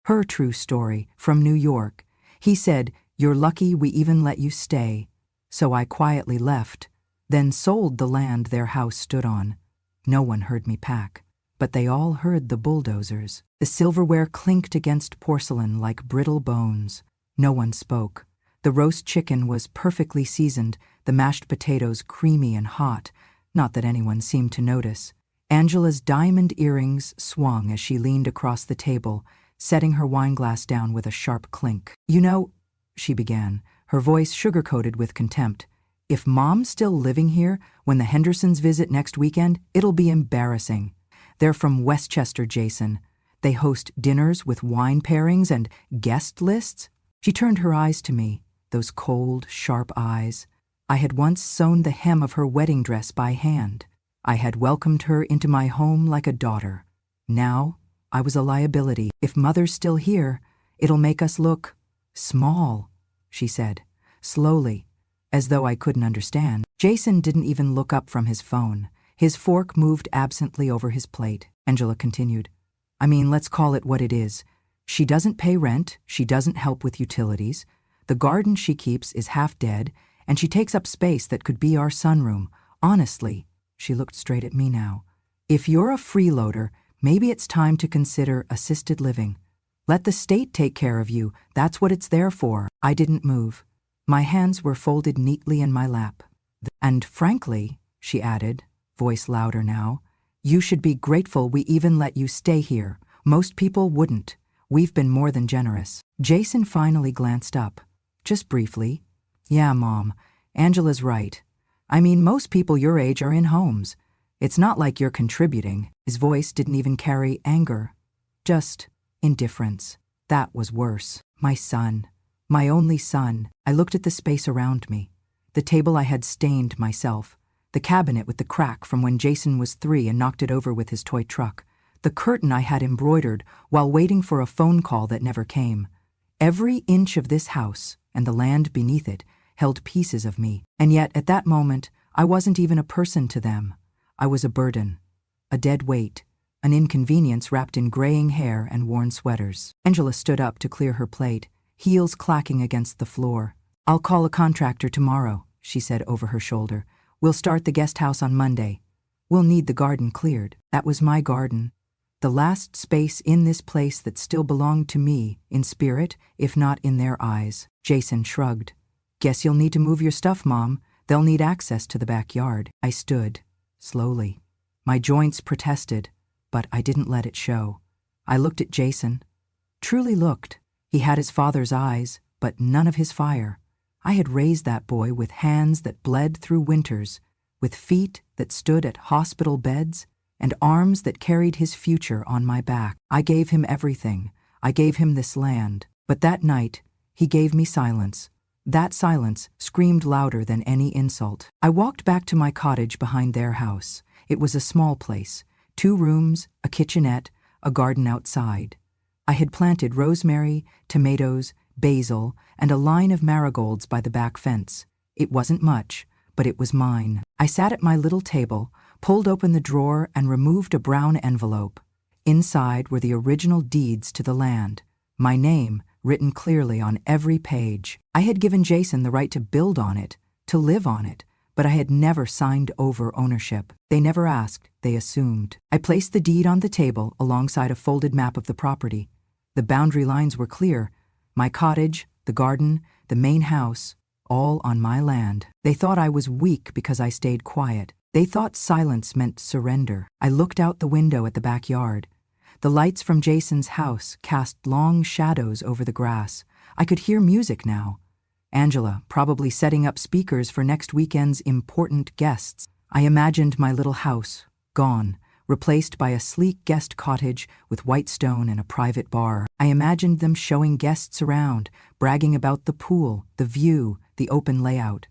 Her true story, from New York. He said, "You're lucky we even let you stay." So I quietly left, then sold the land their house stood on. No one heard me pack, but they all heard the bulldozers. The silverware clinked against porcelain like brittle bones. No one spoke. The roast chicken was perfectly seasoned, the mashed potatoes creamy and hot, not that anyone seemed to notice. Angela's diamond earrings swung as she leaned across the table, setting her wineglass down with a sharp clink. "You know," she began, her voice sugar-coated with contempt, "if Mom's still living here when the Hendersons visit next weekend, it'll be embarrassing. They're from Westchester, Jason. They host dinners with wine pairings and guest lists." She turned her eyes to me, those cold, sharp eyes. I had once sewn the hem of her wedding dress by hand. I had welcomed her into my home like a daughter. Now, I was a liability. "If Mother's still here, it'll make us look small," she said, slowly, as though I couldn't understand. Jason didn't even look up from his phone. His fork moved absently over his plate. Angela continued, "I mean, let's call it what it is. She doesn't pay rent, she doesn't help with utilities. The garden she keeps is half dead, and she takes up space that could be our sunroom. Honestly," she looked straight at me now, "if you're a freeloader, maybe it's time to consider assisted living. Let the state take care of you, that's what it's there for." I didn't move. My hands were folded neatly in my lap. "And frankly," she added, voice louder now, "you should be grateful we even let you stay here. Most people wouldn't. We've been more than generous." Jason finally glanced up, just briefly. "Yeah, Mom, Angela's right. I mean, most people your age are in homes. It's not like you're contributing." His voice didn't even carry anger, just indifference. That was worse. My son. My only son. I looked at the space around me. The table I had stained myself. The cabinet with the crack from when Jason was 3 and knocked it over with his toy truck. The curtain I had embroidered while waiting for a phone call that never came. Every inch of this house, and the land beneath it, held pieces of me. And yet, at that moment, I wasn't even a person to them. I was a burden. A dead weight. An inconvenience wrapped in graying hair and worn sweaters. Angela stood up to clear her plate, heels clacking against the floor. "I'll call a contractor tomorrow," she said over her shoulder. "We'll start the guest house on Monday. We'll need the garden cleared." That was my garden. The last space in this place that still belonged to me, in spirit, if not in their eyes. Jason shrugged. "Guess you'll need to move your stuff, Mom. They'll need access to the backyard." I stood, slowly. My joints protested, but I didn't let it show. I looked at Jason. Truly looked. He had his father's eyes, but none of his fire. I had raised that boy with hands that bled through winters, with feet that stood at hospital beds, and arms that carried his future on my back. I gave him everything. I gave him this land. But that night, he gave me silence. That silence screamed louder than any insult. I walked back to my cottage behind their house. It was a small place. 2 rooms, a kitchenette, a garden outside. I had planted rosemary, tomatoes, basil, and a line of marigolds by the back fence. It wasn't much, but it was mine. I sat at my little table, pulled open the drawer, and removed a brown envelope. Inside were the original deeds to the land, my name written clearly on every page. I had given Jason the right to build on it, to live on it, but I had never signed over ownership. They never asked, they assumed. I placed the deed on the table alongside a folded map of the property. The boundary lines were clear. My cottage, the garden, the main house, all on my land. They thought I was weak because I stayed quiet. They thought silence meant surrender. I looked out the window at the backyard. The lights from Jason's house cast long shadows over the grass. I could hear music now. Angela probably setting up speakers for next weekend's important guests. I imagined my little house, gone, replaced by a sleek guest cottage with white stone and a private bar. I imagined them showing guests around, bragging about the pool, the view, the open layout.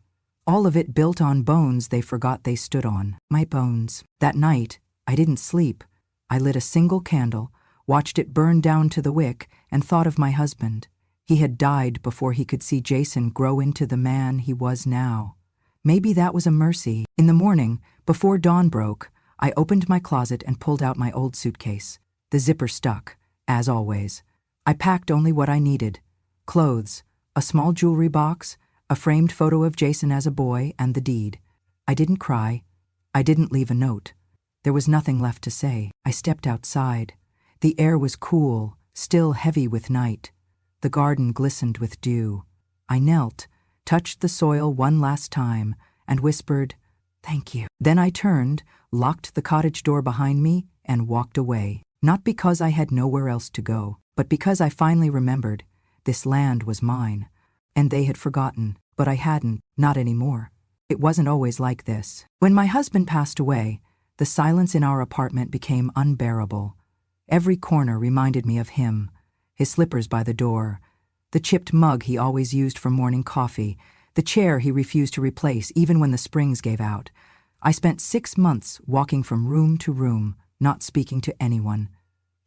All of it built on bones they forgot they stood on. My bones. That night, I didn't sleep. I lit a single candle, watched it burn down to the wick, and thought of my husband. He had died before he could see Jason grow into the man he was now. Maybe that was a mercy. In the morning, before dawn broke, I opened my closet and pulled out my old suitcase. The zipper stuck, as always. I packed only what I needed: clothes, a small jewelry box, a framed photo of Jason as a boy, and the deed. I didn't cry. I didn't leave a note. There was nothing left to say. I stepped outside. The air was cool, still heavy with night. The garden glistened with dew. I knelt, touched the soil one last time, and whispered, "Thank you." Then I turned, locked the cottage door behind me, and walked away. Not because I had nowhere else to go, but because I finally remembered this land was mine. And they had forgotten, but I hadn't, not anymore. It wasn't always like this. When my husband passed away, the silence in our apartment became unbearable. Every corner reminded me of him, his slippers by the door, the chipped mug he always used for morning coffee, the chair he refused to replace even when the springs gave out. I spent 6 months walking from room to room, not speaking to anyone,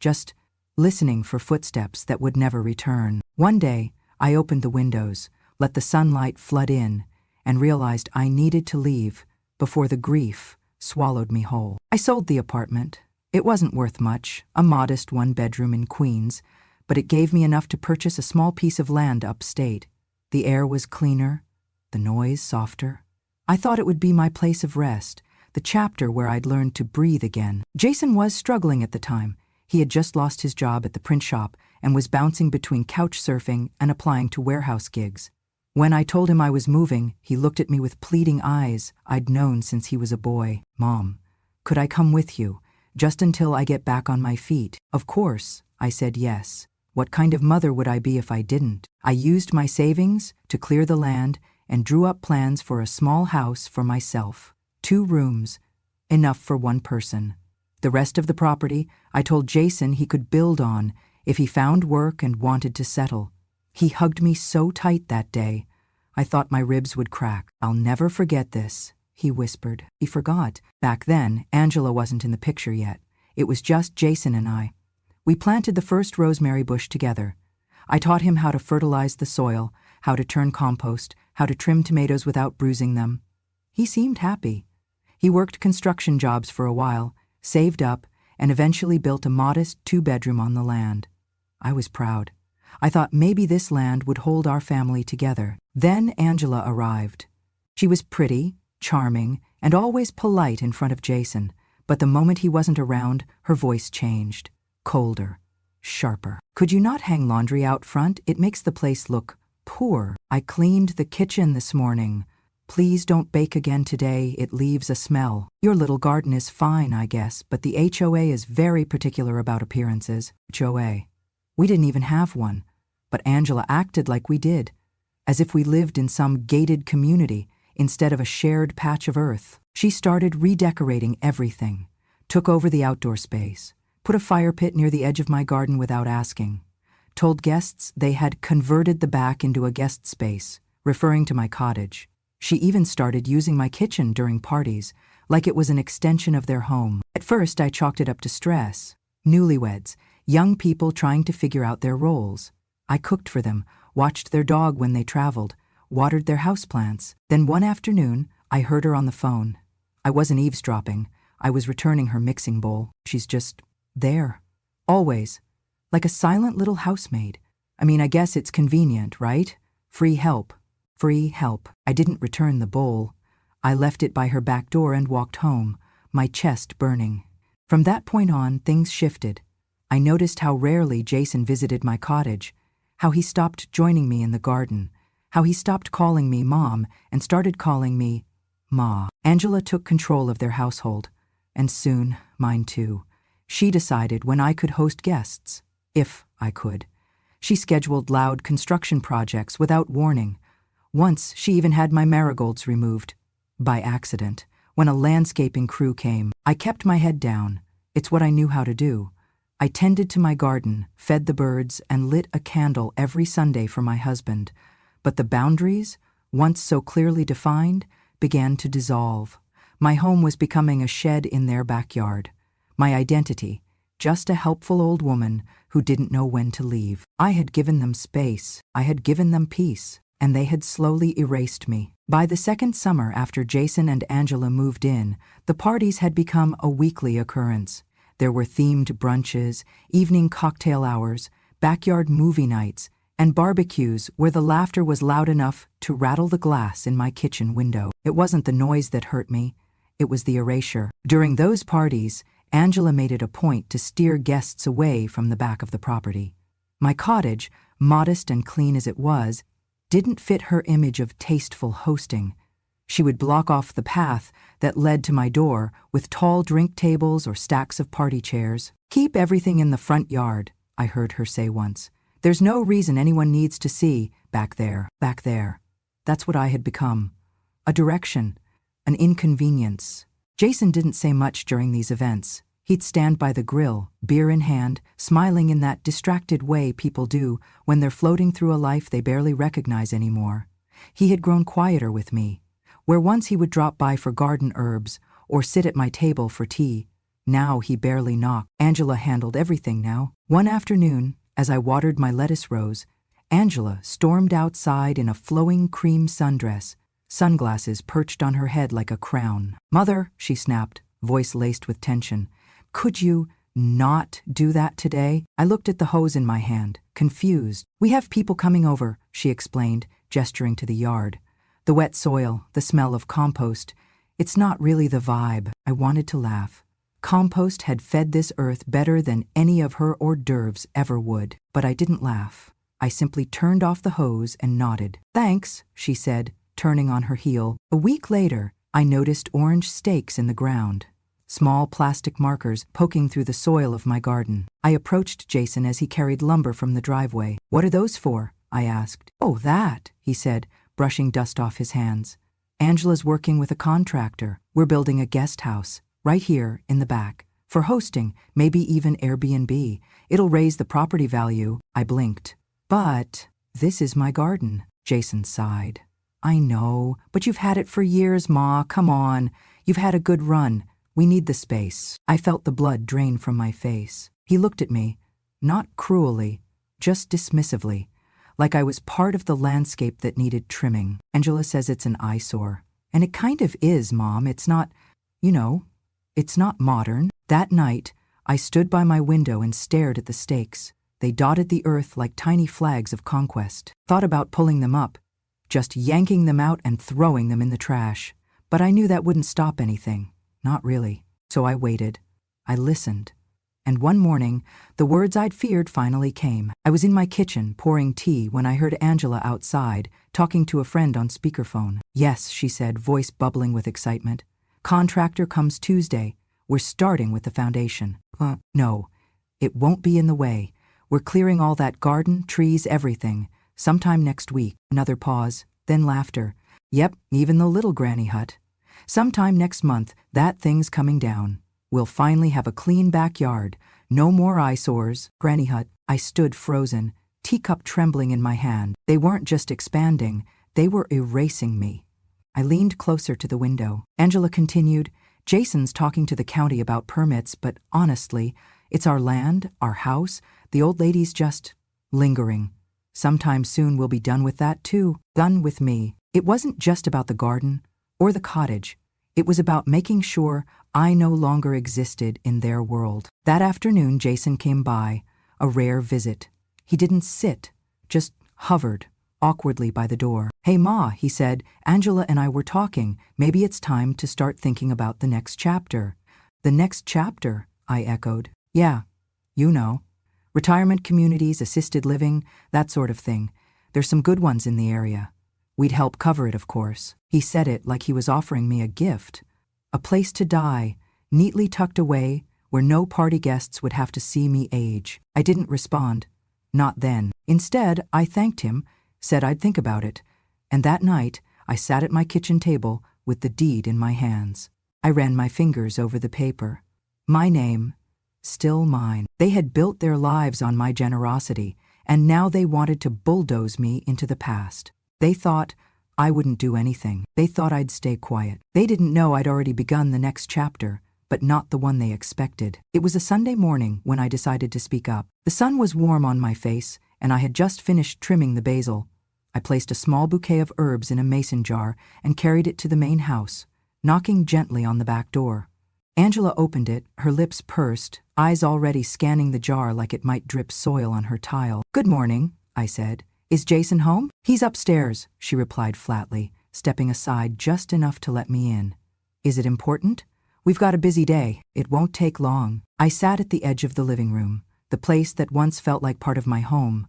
just listening for footsteps that would never return. One day, I opened the windows, let the sunlight flood in, and realized I needed to leave before the grief swallowed me whole. I sold the apartment. It wasn't worth much, a modest 1-bedroom in Queens, but it gave me enough to purchase a small piece of land upstate. The air was cleaner, the noise softer. I thought it would be my place of rest, the chapter where I'd learned to breathe again. Jason was struggling at the time. He had just lost his job at the print shop and was bouncing between couch surfing and applying to warehouse gigs. When I told him I was moving, he looked at me with pleading eyes I'd known since he was a boy. "Mom, could I come with you, just until I get back on my feet?" Of course, I said yes. What kind of mother would I be if I didn't? I used my savings to clear the land and drew up plans for a small house for myself. 2 rooms, enough for 1 person. The rest of the property I told Jason he could build on if he found work and wanted to settle. He hugged me so tight that day, I thought my ribs would crack. "I'll never forget this," he whispered. He forgot. Back then, Angela wasn't in the picture yet. It was just Jason and I. We planted the first rosemary bush together. I taught him how to fertilize the soil, how to turn compost, how to trim tomatoes without bruising them. He seemed happy. He worked construction jobs for a while, saved up, and eventually built a modest 2-bedroom on the land. I was proud. I thought maybe this land would hold our family together. Then Angela arrived. She was pretty, charming, and always polite in front of Jason, but the moment he wasn't around, her voice changed. Colder, sharper. "Could you not hang laundry out front? It makes the place look poor. I cleaned the kitchen this morning. Please don't bake again today, it leaves a smell. Your little garden is fine, I guess, but the HOA is very particular about appearances." HOA. We didn't even have one, but Angela acted like we did, as if we lived in some gated community instead of a shared patch of earth. She started redecorating everything, took over the outdoor space, put a fire pit near the edge of my garden without asking, told guests they had converted the back into a guest space, referring to my cottage. She even started using my kitchen during parties, like it was an extension of their home. At first, I chalked it up to stress. Newlyweds, young people trying to figure out their roles. I cooked for them, watched their dog when they traveled, watered their houseplants. Then one afternoon, I heard her on the phone. I wasn't eavesdropping. I was returning her mixing bowl. She's just there. Always. Like a silent little housemaid. I mean, I guess it's convenient, right? Free help. Free help. I didn't return the bowl. I left it by her back door and walked home, my chest burning. From that point on, things shifted. I noticed how rarely Jason visited my cottage, how he stopped joining me in the garden, how he stopped calling me Mom and started calling me Ma. Angela took control of their household, and soon mine too. She decided when I could host guests, if I could. She scheduled loud construction projects without warning. Once, she even had my marigolds removed, by accident, when a landscaping crew came. I kept my head down. It's what I knew how to do. I tended to my garden, fed the birds, and lit a candle every Sunday for my husband. But the boundaries, once so clearly defined, began to dissolve. My home was becoming a shed in their backyard. My identity, just a helpful old woman who didn't know when to leave. I had given them space, I had given them peace, and they had slowly erased me. By the second summer after Jason and Angela moved in, the parties had become a weekly occurrence. There were themed brunches, evening cocktail hours, backyard movie nights, and barbecues where the laughter was loud enough to rattle the glass in my kitchen window. It wasn't the noise that hurt me, it was the erasure. During those parties, Angela made it a point to steer guests away from the back of the property. My cottage, modest and clean as it was, didn't fit her image of tasteful hosting. She would block off the path that led to my door with tall drink tables or stacks of party chairs. "Keep everything in the front yard," I heard her say once. "There's no reason anyone needs to see back there, back there." That's what I had become. A direction, an inconvenience. Jason didn't say much during these events. He'd stand by the grill, beer in hand, smiling in that distracted way people do when they're floating through a life they barely recognize anymore. He had grown quieter with me. Where once he would drop by for garden herbs or sit at my table for tea, now he barely knocked. Angela handled everything now. One afternoon, as I watered my lettuce rows, Angela stormed outside in a flowing cream sundress, sunglasses perched on her head like a crown. "Mother," she snapped, voice laced with tension, "could you not do that today?" I looked at the hose in my hand, confused. "We have people coming over," she explained, gesturing to the yard. The wet soil, the smell of compost. It's not really the vibe. I wanted to laugh. Compost had fed this earth better than any of her hors d'oeuvres ever would. But I didn't laugh. I simply turned off the hose and nodded. "Thanks," she said, turning on her heel. A week later, I noticed orange stakes in the ground, small plastic markers poking through the soil of my garden. I approached Jason as he carried lumber from the driveway. "What are those for?" I asked. "Oh, that," he said, brushing dust off his hands. "Angela's working with a contractor. We're building a guest house, right here in the back. For hosting, maybe even Airbnb. It'll raise the property value." I blinked. "But this is my garden," Jason sighed. "I know, but you've had it for years, Ma. Come on. You've had a good run. We need the space." I felt the blood drain from my face. He looked at me, not cruelly, just dismissively, like I was part of the landscape that needed trimming. "Angela says it's an eyesore. And it kind of is, Mom. It's not, it's not modern." That night, I stood by my window and stared at the stakes. They dotted the earth like tiny flags of conquest. Thought about pulling them up, just yanking them out and throwing them in the trash. But I knew that wouldn't stop anything. Not really. So I waited. I listened. And one morning, the words I'd feared finally came. I was in my kitchen pouring tea when I heard Angela outside, talking to a friend on speakerphone. "Yes," she said, voice bubbling with excitement. "Contractor comes Tuesday. We're starting with the foundation." No, it won't be in the way. We're clearing all that garden, trees, everything. Sometime next week." Another pause, then laughter. "Yep, even the little granny hut. Sometime next month, that thing's coming down. We'll finally have a clean backyard. No more eyesores." Granny hut. I stood frozen, teacup trembling in my hand. They weren't just expanding, they were erasing me. I leaned closer to the window. Angela continued, "Jason's talking to the county about permits, but honestly, it's our land, our house. The old lady's just lingering. Sometime soon we'll be done with that too. Done with me." It wasn't just about the garden or the cottage. It was about making sure I no longer existed in their world. That afternoon, Jason came by, a rare visit. He didn't sit, just hovered awkwardly by the door. "Hey, Ma," he said, "Angela and I were talking. Maybe it's time to start thinking about the next chapter." "The next chapter," I echoed. "Yeah, you know. Retirement communities, assisted living, that sort of thing. There's some good ones in the area. We'd help cover it, of course." He said it like he was offering me a gift. A place to die, neatly tucked away, where no party guests would have to see me age. I didn't respond. Not then. Instead, I thanked him, said I'd think about it, and that night I sat at my kitchen table with the deed in my hands. I ran my fingers over the paper. My name, still mine. They had built their lives on my generosity, and now they wanted to bulldoze me into the past. They thought I wouldn't do anything. They thought I'd stay quiet. They didn't know I'd already begun the next chapter, but not the one they expected. It was a Sunday morning when I decided to speak up. The sun was warm on my face, and I had just finished trimming the basil. I placed a small bouquet of herbs in a mason jar and carried it to the main house, knocking gently on the back door. Angela opened it, her lips pursed, eyes already scanning the jar like it might drip soil on her tile. "Good morning," I said. "Is Jason home?" "He's upstairs," she replied flatly, stepping aside just enough to let me in. "Is it important?" "We've got a busy day. It won't take long." I sat at the edge of the living room, the place that once felt like part of my home.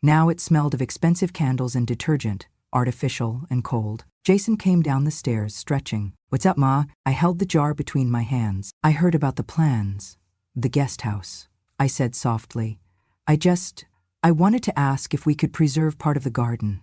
Now it smelled of expensive candles and detergent, artificial and cold. Jason came down the stairs, stretching. "What's up, Ma?" I held the jar between my hands. "I heard about the plans. The guest house," I said softly. I wanted to ask if we could preserve part of the garden.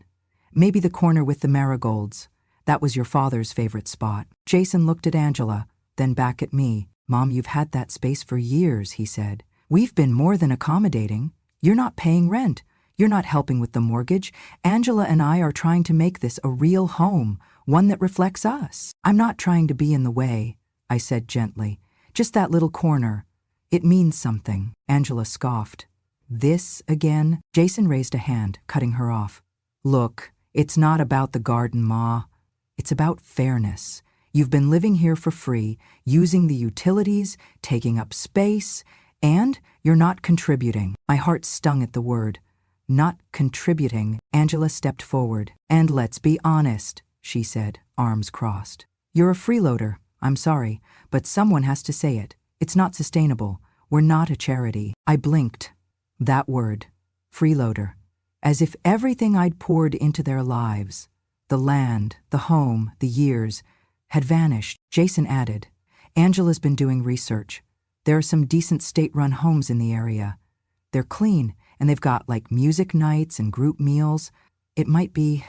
Maybe the corner with the marigolds. That was your father's favorite spot." Jason looked at Angela, then back at me. "Mom, you've had that space for years," he said. "We've been more than accommodating. You're not paying rent. You're not helping with the mortgage. Angela and I are trying to make this a real home, one that reflects us." "I'm not trying to be in the way," I said gently. "Just that little corner. It means something." Angela scoffed. "This again?" Jason raised a hand, cutting her off. "Look, it's not about the garden, Ma. It's about fairness. You've been living here for free, using the utilities, taking up space, and you're not contributing." My heart stung at the word. "Not contributing." Angela stepped forward. "And let's be honest," she said, arms crossed. "You're a freeloader. I'm sorry, but someone has to say it. It's not sustainable. We're not a charity." I blinked. That word, freeloader, as if everything I'd poured into their lives, the land, the home, the years, had vanished. Jason added, "Angela's been doing research. There are some decent state-run homes in the area. They're clean, and they've got like music nights and group meals. It might be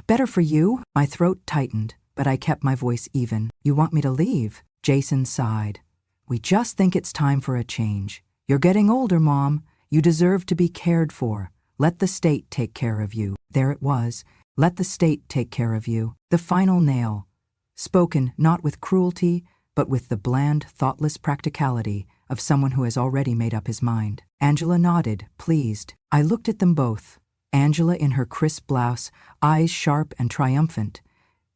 better for you." My throat tightened, but I kept my voice even. "You want me to leave?" Jason sighed. "We just think it's time for a change. You're getting older, Mom. You deserve to be cared for. Let the state take care of you." There it was. Let the state take care of you. The final nail. Spoken not with cruelty, but with the bland, thoughtless practicality of someone who has already made up his mind. Angela nodded, pleased. I looked at them both. Angela in her crisp blouse, eyes sharp and triumphant.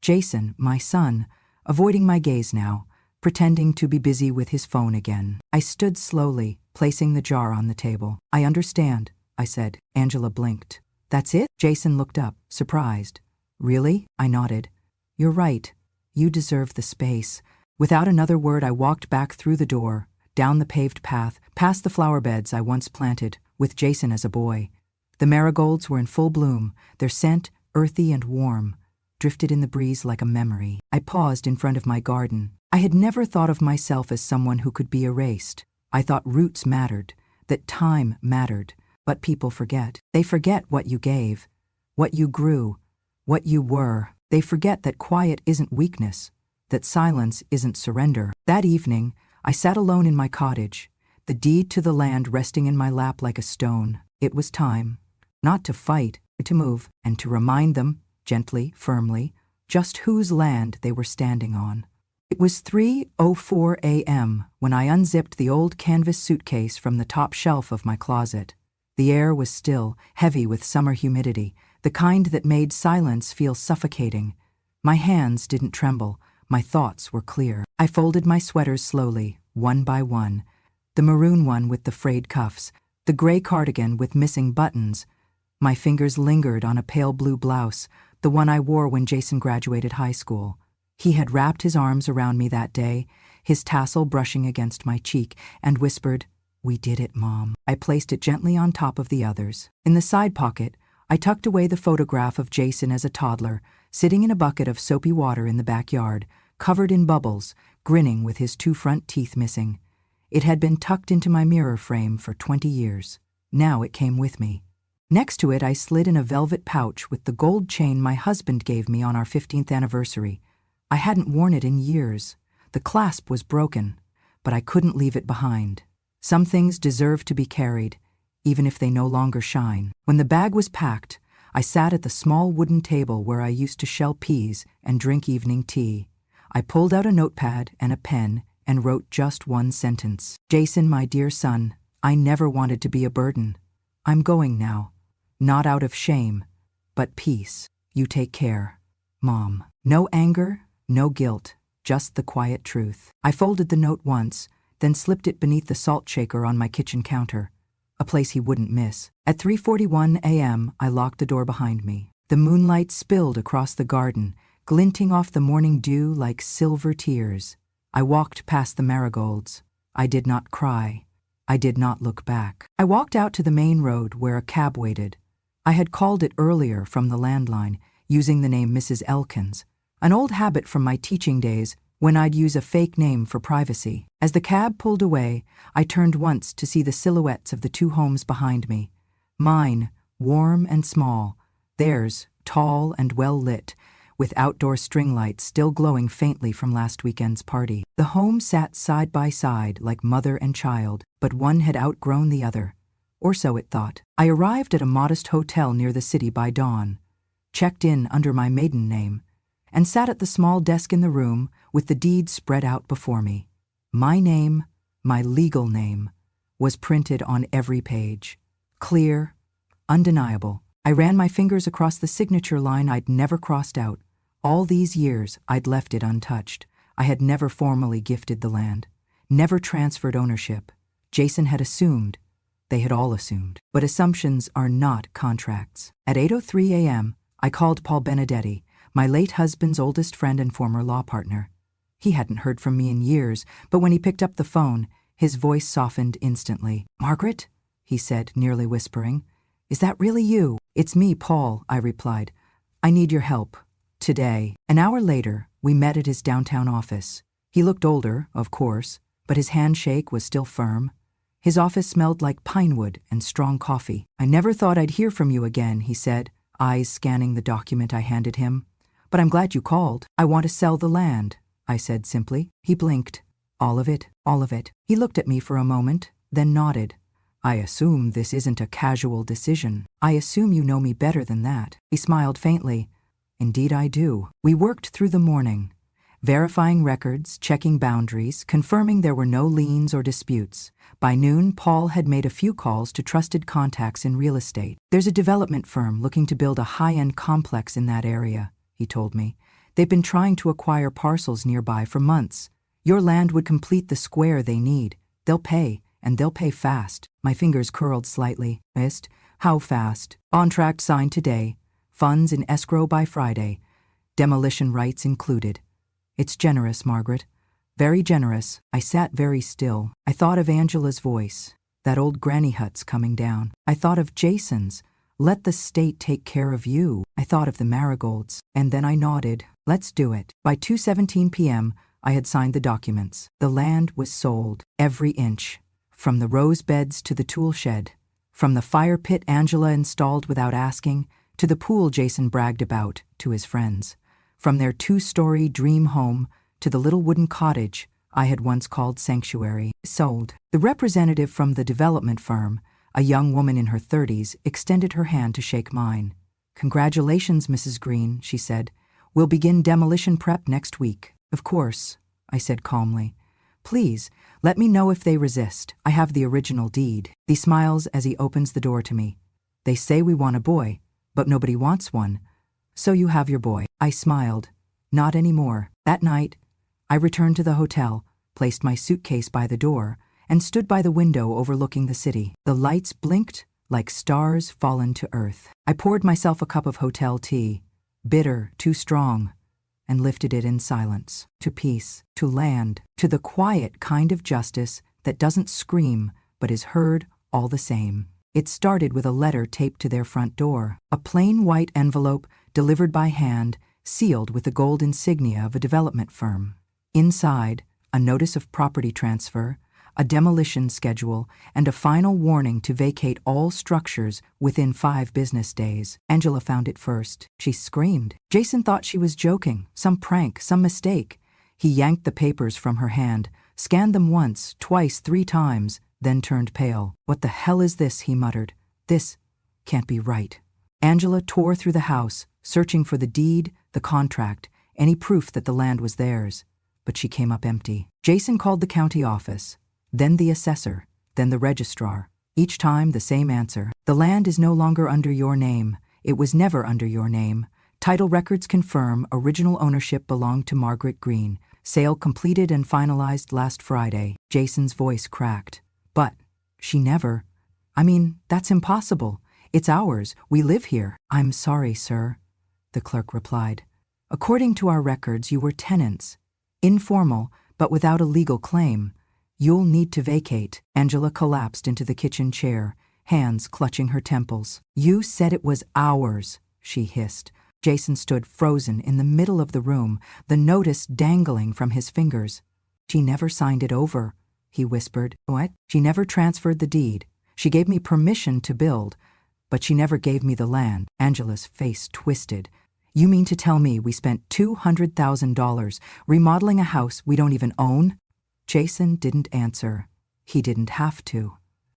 Jason, my son, avoiding my gaze now, pretending to be busy with his phone again. I stood slowly, placing the jar on the table. "I understand," I said. Angela blinked. "That's it?" Jason looked up, surprised. "Really?" I nodded. "You're right. You deserve the space." Without another word, I walked back through the door, down the paved path, past the flower beds I once planted, with Jason as a boy. The marigolds were in full bloom, their scent, earthy and warm, drifted in the breeze like a memory. I paused in front of my garden. I had never thought of myself as someone who could be erased. I thought roots mattered, that time mattered, but people forget. They forget what you gave, what you grew, what you were. They forget that quiet isn't weakness, that silence isn't surrender. That evening, I sat alone in my cottage, the deed to the land resting in my lap like a stone. It was time, not to fight, but to move, and to remind them, gently, firmly, just whose land they were standing on. It was 3:04 a.m. when I unzipped the old canvas suitcase from the top shelf of my closet. The air was still, heavy with summer humidity, the kind that made silence feel suffocating. My hands didn't tremble. My thoughts were clear. I folded my sweaters slowly, one by one. The maroon one with the frayed cuffs, the gray cardigan with missing buttons. My fingers lingered on a pale blue blouse, the one I wore when Jason graduated high school. He had wrapped his arms around me that day, his tassel brushing against my cheek, and whispered, "We did it, Mom." I placed it gently on top of the others. In the side pocket, I tucked away the photograph of Jason as a toddler, sitting in a bucket of soapy water in the backyard, covered in bubbles, grinning with his 2 front teeth missing. It had been tucked into my mirror frame for 20 years. Now it came with me. Next to it, I slid in a velvet pouch with the gold chain my husband gave me on our 15th anniversary. I hadn't worn it in years. The clasp was broken, but I couldn't leave it behind. Some things deserve to be carried, even if they no longer shine. When the bag was packed, I sat at the small wooden table where I used to shell peas and drink evening tea. I pulled out a notepad and a pen and wrote just one sentence. "Jason, my dear son, I never wanted to be a burden. I'm going now. Not out of shame, but peace. You take care. Mom." No anger, no guilt, just the quiet truth. I folded the note once, then slipped it beneath the salt shaker on my kitchen counter, a place he wouldn't miss. At 3:41 a.m., I locked the door behind me. The moonlight spilled across the garden, glinting off the morning dew like silver tears. I walked past the marigolds. I did not cry. I did not look back. I walked out to the main road where a cab waited. I had called it earlier from the landline, using the name Mrs. Elkins, an old habit from my teaching days when I'd use a fake name for privacy. As the cab pulled away, I turned once to see the silhouettes of the two homes behind me. Mine, warm and small. Theirs, tall and well lit, with outdoor string lights still glowing faintly from last weekend's party. The homes sat side by side like mother and child, but one had outgrown the other. Or so it thought. I arrived at a modest hotel near the city by dawn, checked in under my maiden name, and sat at the small desk in the room with the deed spread out before me. My name, my legal name, was printed on every page. Clear, undeniable. I ran my fingers across the signature line I'd never crossed out. All these years, I'd left it untouched. I had never formally gifted the land, never transferred ownership. Jason had assumed. They had all assumed. But assumptions are not contracts. At 8:03 a.m., I called Paul Benedetti, my late husband's oldest friend and former law partner. He hadn't heard from me in years, but when he picked up the phone, his voice softened instantly. "Margaret?" he said, nearly whispering. "Is that really you?" "It's me, Paul," I replied. "I need your help. Today." An hour later, we met at his downtown office. He looked older, of course, but his handshake was still firm. His office smelled like pine wood and strong coffee. "I never thought I'd hear from you again," he said, eyes scanning the document I handed him. "But I'm glad you called. I want to sell the land," I said simply. He blinked. "All of it, all of it." He looked at me for a moment, then nodded. "I assume this isn't a casual decision. I assume you know me better than that." He smiled faintly. "Indeed I do." We worked through the morning, verifying records, checking boundaries, confirming there were no liens or disputes. By noon, Paul had made a few calls to trusted contacts in real estate. "There's a development firm looking to build a high-end complex in that area," he told me. "They've been trying to acquire parcels nearby for months. Your land would complete the square they need. They'll pay, and they'll pay fast." My fingers curled slightly. "Missed? How fast?" "Contract signed today. Funds in escrow by Friday. Demolition rights included." "It's generous, Margaret. Very generous." I sat very still. I thought of Angela's voice. That old granny hut's coming down. I thought of Jason's. "Let the state take care of you." I thought of the marigolds. And then I nodded. "Let's do it." By 2:17 p.m., I had signed the documents. The land was sold. Every inch. From the rose beds to the tool shed. From the fire pit Angela installed without asking, to the pool Jason bragged about to his friends. From their 2-story dream home to the little wooden cottage I had once called sanctuary. Sold. The representative from the development firm, a young woman in her 30s, extended her hand to shake mine. "Congratulations, Mrs. Green," she said. "We'll begin demolition prep next week." "Of course," I said calmly. "Please, let me know if they resist. I have the original deed." He smiles as he opens the door to me. "They say we want a boy, but nobody wants one. So you have your boy." I smiled. Not anymore. That night, I returned to the hotel, placed my suitcase by the door, and stood by the window overlooking the city. The lights blinked like stars fallen to earth. I poured myself a cup of hotel tea, bitter, too strong, and lifted it in silence. To peace, to land, to the quiet kind of justice that doesn't scream but is heard all the same. It started with a letter taped to their front door, a plain white envelope delivered by hand, sealed with the gold insignia of a development firm. Inside, a notice of property transfer, a demolition schedule, and a final warning to vacate all structures within 5 business days. Angela found it first. She screamed. Jason thought she was joking, some prank, some mistake. He yanked the papers from her hand, scanned them once, twice, 3 times, then turned pale. "What the hell is this?" he muttered. "This can't be right." Angela tore through the house, searching for the deed, the contract, any proof that the land was theirs. But she came up empty. Jason called the county office, then the assessor, then the registrar. Each time the same answer. "The land is no longer under your name. It was never under your name. Title records confirm original ownership belonged to Margaret Green. Sale completed and finalized last Friday. Jason's voice cracked. But she never. I mean, that's impossible. It's ours. We live here. I'm sorry, sir, the clerk replied. According to our records, you were tenants. Informal, but without a legal claim. You'll need to vacate. Angela collapsed into the kitchen chair, hands clutching her temples. You said it was ours, she hissed. Jason stood frozen in the middle of the room, the notice dangling from his fingers. She never signed it over, he whispered. What? She never transferred the deed. She gave me permission to build, but she never gave me the land. Angela's face twisted. You mean to tell me we spent $200,000 remodeling a house we don't even own? Jason didn't answer. He didn't have to.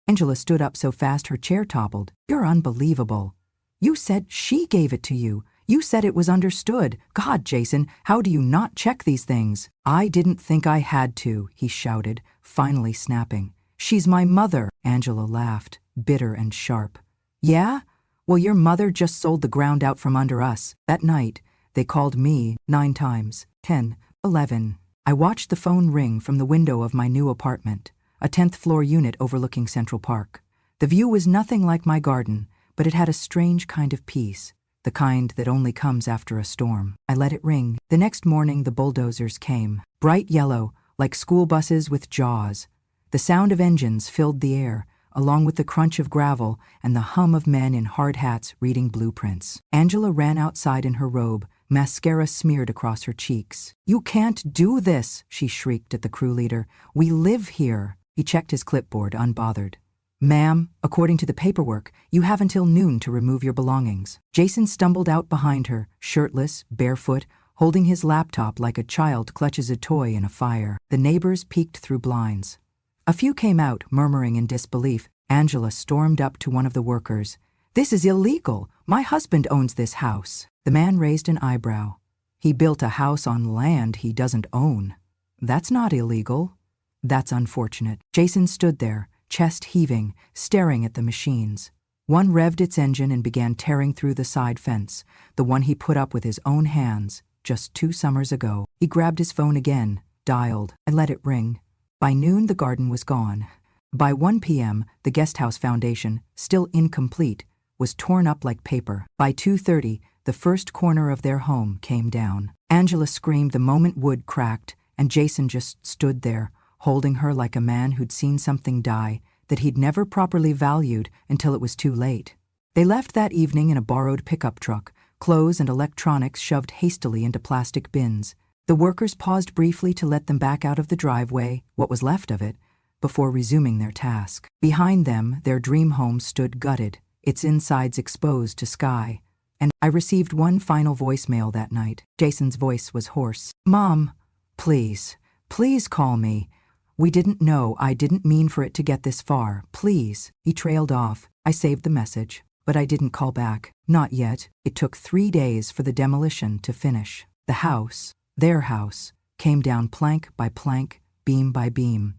Angela stood up so fast her chair toppled. You're unbelievable. You said she gave it to you. You said it was understood. God, Jason, how do you not check these things? I didn't think I had to, he shouted, finally snapping. She's my mother. Angela laughed, bitter and sharp. Yeah? Well, your mother just sold the ground out from under us. That night, they called me 9 times. 10, 11. I watched the phone ring from the window of my new apartment, a 10th floor unit overlooking Central Park. The view was nothing like my garden, but it had a strange kind of peace. The kind that only comes after a storm. I let it ring. The next morning, the bulldozers came, bright yellow, like school buses with jaws. The sound of engines filled the air, along with the crunch of gravel and the hum of men in hard hats reading blueprints. Angela ran outside in her robe, mascara smeared across her cheeks. You can't do this, she shrieked at the crew leader. We live here. He checked his clipboard, unbothered. Ma'am, according to the paperwork, you have until noon to remove your belongings. Jason stumbled out behind her, shirtless, barefoot, holding his laptop like a child clutches a toy in a fire. The neighbors peeked through blinds. A few came out, murmuring in disbelief. Angela stormed up to one of the workers. This is illegal. My husband owns this house. The man raised an eyebrow. He built a house on land he doesn't own. That's not illegal. That's unfortunate. Jason stood there, chest heaving, staring at the machines. One revved its engine and began tearing through the side fence, the one he put up with his own hands just 2 summers ago. He grabbed his phone again, dialed, and let it ring. By noon, the garden was gone. By 1 p.m., the guest house foundation, still incomplete, was torn up like paper. By 2:30, the first corner of their home came down. Angela screamed the moment wood cracked, and Jason just stood there, holding her like a man who'd seen something die that he'd never properly valued until it was too late. They left that evening in a borrowed pickup truck, clothes and electronics shoved hastily into plastic bins. The workers paused briefly to let them back out of the driveway, what was left of it, before resuming their task. Behind them, their dream home stood gutted, its insides exposed to sky. And I received one final voicemail that night. Jason's voice was hoarse. Mom, please, please call me. We didn't know. I didn't mean for it to get this far. Please. He trailed off. I saved the message, but I didn't call back. Not yet. It took 3 days for the demolition to finish. The house, their house, came down plank by plank, beam by beam.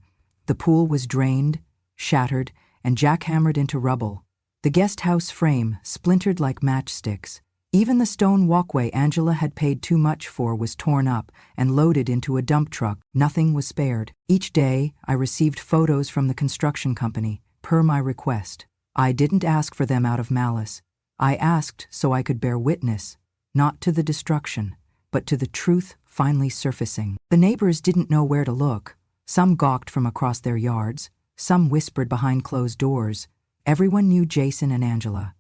The pool was drained, shattered, and jackhammered into rubble. The guest house frame splintered like matchsticks. Even the stone walkway Angela had paid too much for was torn up and loaded into a dump truck. Nothing was spared. Each day, I received photos from the construction company, per my request. I didn't ask for them out of malice. I asked so I could bear witness, not to the destruction, but to the truth finally surfacing. The neighbors didn't know where to look. Some gawked from across their yards. Some whispered behind closed doors. Everyone knew Jason and Angela.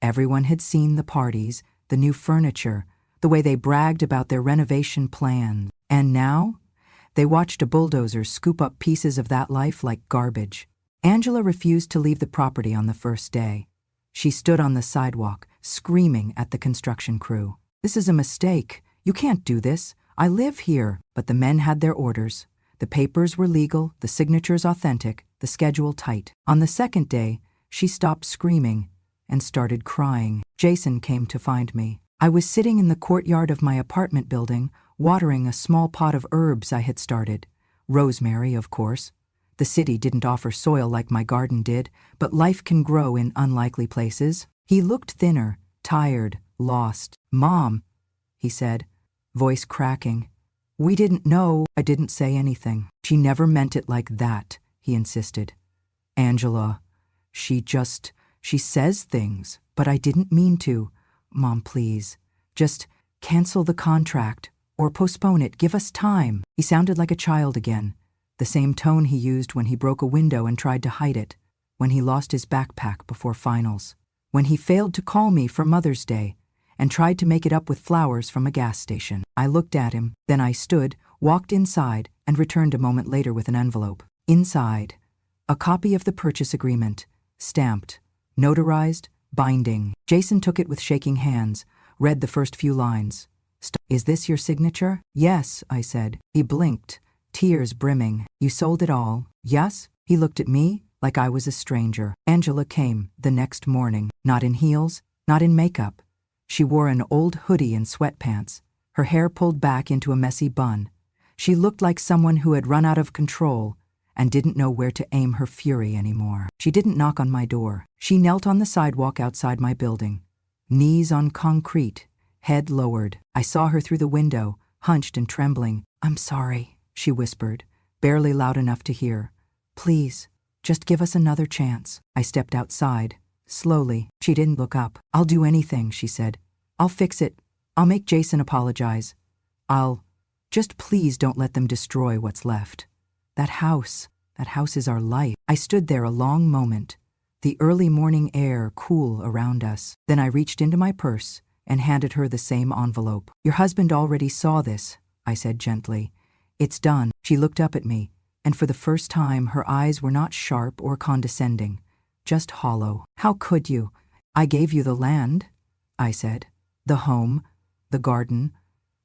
Everyone had seen the parties, the new furniture, the way they bragged about their renovation plan. And now, they watched a bulldozer scoop up pieces of that life like garbage. Angela refused to leave the property on the first day. She stood on the sidewalk, screaming at the construction crew. This is a mistake. You can't do this. I live here. But the men had their orders. The papers were legal, the signatures authentic, the schedule tight. On the second day, she stopped screaming and started crying. Jason came to find me. I was sitting in the courtyard of my apartment building, watering a small pot of herbs I had started. Rosemary, of course. The city didn't offer soil like my garden did, but life can grow in unlikely places. He looked thinner, tired, lost. Mom, he said, voice cracking. We didn't know. I didn't say anything. She never meant it like that, he insisted. Angela, she says things, but I didn't mean to. Mom, please, just cancel the contract or postpone it. Give us time. He sounded like a child again, the same tone he used when he broke a window and tried to hide it, when he lost his backpack before finals, when he failed to call me for Mother's Day and tried to make it up with flowers from a gas station. I looked at him, then I stood, walked inside, and returned a moment later with an envelope. Inside, a copy of the purchase agreement, stamped, notarized, binding. Jason took it with shaking hands, read the first few lines. Is this your signature? Yes, I said. He blinked, tears brimming. You sold it all? Yes? He looked at me like I was a stranger. Angela came the next morning, not in heels, not in makeup. She wore an old hoodie and sweatpants, her hair pulled back into a messy bun. She looked like someone who had run out of control and didn't know where to aim her fury anymore. She didn't knock on my door. She knelt on the sidewalk outside my building, knees on concrete, head lowered. I saw her through the window, hunched and trembling. I'm sorry, she whispered, barely loud enough to hear. Please, just give us another chance. I stepped outside. Slowly, she didn't look up. I'll do anything, she said. I'll fix it. I'll make Jason apologize. Just please don't let them destroy what's left. That house is our life. I stood there a long moment, the early morning air cool around us. Then I reached into my purse and handed her the same envelope. Your husband already saw this, I said gently. It's done. She looked up at me, and for the first time her eyes were not sharp or condescending, just hollow. How could you? I gave you the land, I said. The home, the garden.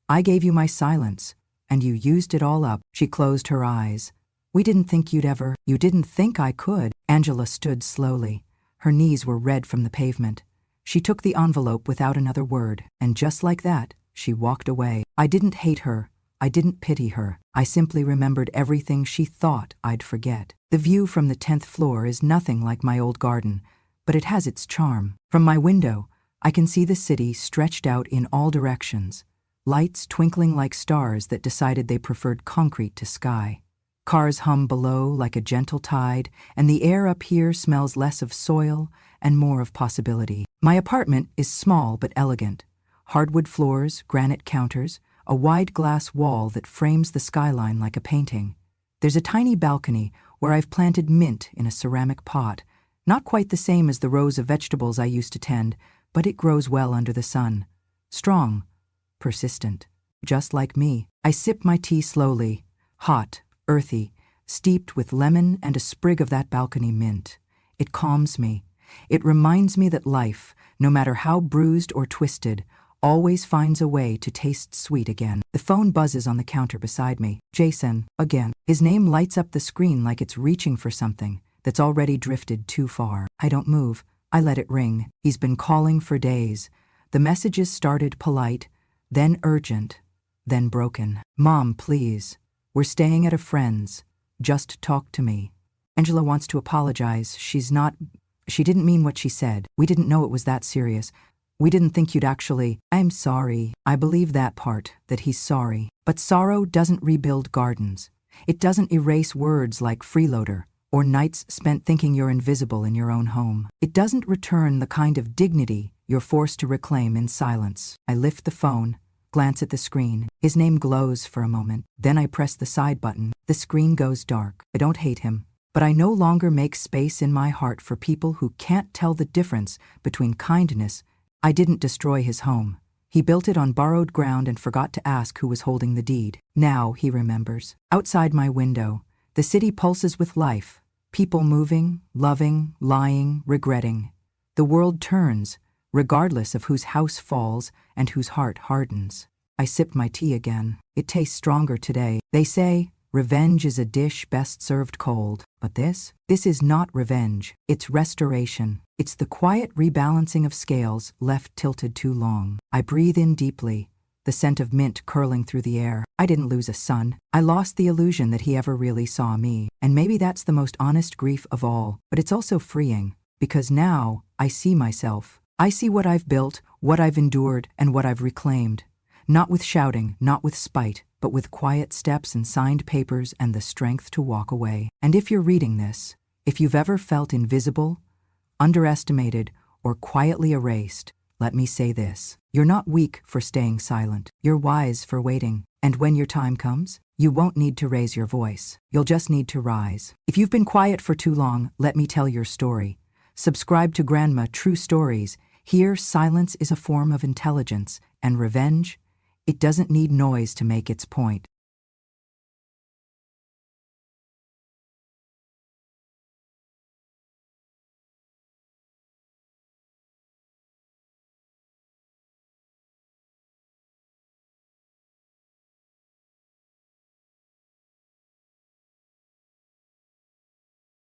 I gave you my silence, and you used it all up. She closed her eyes. You didn't think I could. Angela stood slowly. Her knees were red from the pavement. She took the envelope without another word, and just like that, she walked away. I didn't hate her. I didn't pity her. I simply remembered everything she thought I'd forget. The view from the 10th floor is nothing like my old garden, but it has its charm. From my window, I can see the city stretched out in all directions, lights twinkling like stars that decided they preferred concrete to sky. Cars hum below like a gentle tide, and the air up here smells less of soil and more of possibility. My apartment is small but elegant. Hardwood floors, granite counters, a wide glass wall that frames the skyline like a painting. There's a tiny balcony where I've planted mint in a ceramic pot, not quite the same as the rows of vegetables I used to tend, but it grows well under the sun. Strong, persistent, just like me. I sip my tea slowly, hot, earthy, steeped with lemon and a sprig of that balcony mint. It calms me. It reminds me that life, no matter how bruised or twisted, always finds a way to taste sweet again. The phone buzzes on the counter beside me. Jason, again. His name lights up the screen like it's reaching for something that's already drifted too far. I don't move. I let it ring. He's been calling for days. The messages started polite, then urgent, then broken. Mom, please. We're staying at a friend's. Just talk to me. Angela wants to apologize. She didn't mean what she said. We didn't know it was that serious. We didn't think you'd actually. I'm sorry. I believe that part, that he's sorry. But sorrow doesn't rebuild gardens. It doesn't erase words like freeloader or nights spent thinking you're invisible in your own home. It doesn't return the kind of dignity you're forced to reclaim in silence. I lift the phone, glance at the screen. His name glows for a moment. Then I press the side button. The screen goes dark. I don't hate him, but I no longer make space in my heart for people who can't tell the difference between kindness. I didn't destroy his home. He built it on borrowed ground and forgot to ask who was holding the deed. Now he remembers. Outside my window, the city pulses with life. People moving, loving, lying, regretting. The world turns, regardless of whose house falls and whose heart hardens. I sip my tea again. It tastes stronger today. They say, revenge is a dish best served cold. But this is not revenge. It's restoration. It's the quiet rebalancing of scales left tilted too long. I breathe in deeply, the scent of mint curling through the air. I didn't lose a son. I lost the illusion that he ever really saw me. And maybe that's the most honest grief of all. But it's also freeing, because now I see myself. I see what I've built, what I've endured, and what I've reclaimed. Not with shouting, not with spite, but with quiet steps and signed papers and the strength to walk away. And if you're reading this, if you've ever felt invisible, underestimated, or quietly erased, let me say this. You're not weak for staying silent. You're wise for waiting. And when your time comes, you won't need to raise your voice. You'll just need to rise. If you've been quiet for too long, let me tell your story. Subscribe to Grandma True Stories. Here, silence is a form of intelligence, and revenge, it doesn't need noise to make its point.